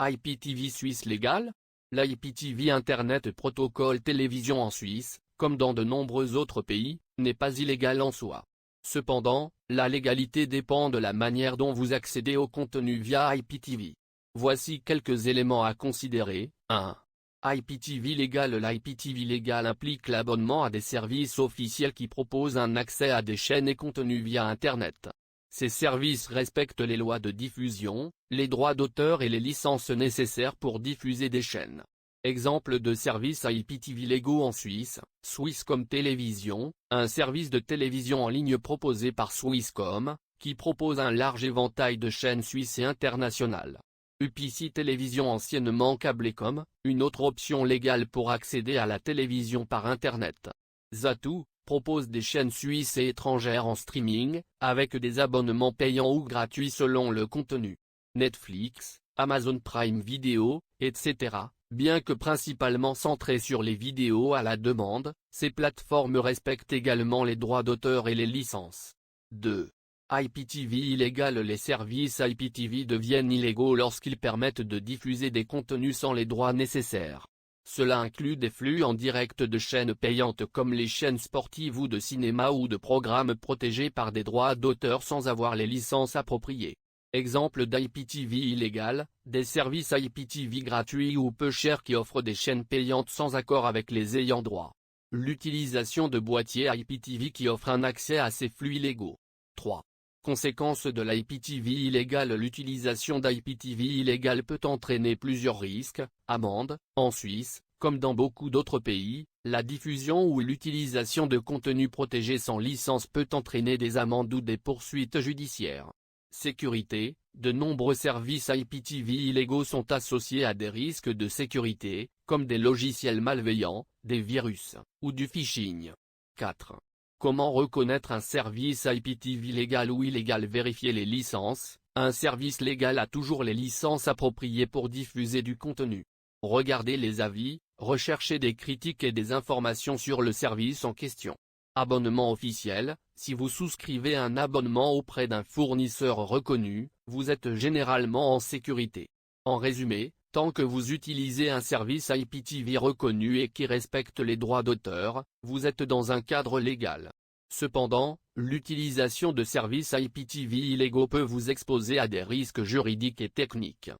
IPTV Suisse légal? L'IPTV Internet Protocol Télévision en Suisse, comme dans de nombreux autres pays, n'est pas illégal en soi. Cependant, la légalité dépend de la manière dont vous accédez au contenu via IPTV. Voici quelques éléments à considérer. 1. IPTV légal. L'IPTV légal implique l'abonnement à des services officiels qui proposent un accès à des chaînes et contenus via Internet. Ces services respectent les lois de diffusion, les droits d'auteur et les licences nécessaires pour diffuser des chaînes. Exemple de services IPTV légaux en Suisse: Swisscom Télévision, un service de télévision en ligne proposé par Swisscom, qui propose un large éventail de chaînes suisses et internationales. UPC Télévision, anciennement Cablecom, une autre option légale pour accéder à la télévision par Internet. Zattoo propose des chaînes suisses et étrangères en streaming, avec des abonnements payants ou gratuits selon le contenu. Netflix, Amazon Prime Video, etc. Bien que principalement centrées sur les vidéos à la demande, ces plateformes respectent également les droits d'auteur et les licences. 2. IPTV illégal. Les services IPTV deviennent illégaux lorsqu'ils permettent de diffuser des contenus sans les droits nécessaires. Cela inclut des flux en direct de chaînes payantes comme les chaînes sportives ou de cinéma ou de programmes protégés par des droits d'auteur sans avoir les licences appropriées. Exemple d'IPTV illégal: des services IPTV gratuits ou peu chers qui offrent des chaînes payantes sans accord avec les ayants droit. L'utilisation de boîtiers IPTV qui offrent un accès à ces flux illégaux. 3. Conséquences de l'IPTV illégal. L'utilisation d'IPTV illégal peut entraîner plusieurs risques: amende. En Suisse, comme dans beaucoup d'autres pays, la diffusion ou l'utilisation de contenus protégés sans licence peut entraîner des amendes ou des poursuites judiciaires. Sécurité. De nombreux services IPTV illégaux sont associés à des risques de sécurité, comme des logiciels malveillants, des virus, ou du phishing. 4. Comment reconnaître un service IPTV légal ou illégal? Vérifier les licences. Un service légal a toujours les licences appropriées pour diffuser du contenu. Regardez les avis, recherchez des critiques et des informations sur le service en question. Abonnement officiel. Si vous souscrivez un abonnement auprès d'un fournisseur reconnu, vous êtes généralement en sécurité. En résumé, tant que vous utilisez un service IPTV reconnu et qui respecte les droits d'auteur, vous êtes dans un cadre légal. Cependant, l'utilisation de services IPTV illégaux peut vous exposer à des risques juridiques et techniques.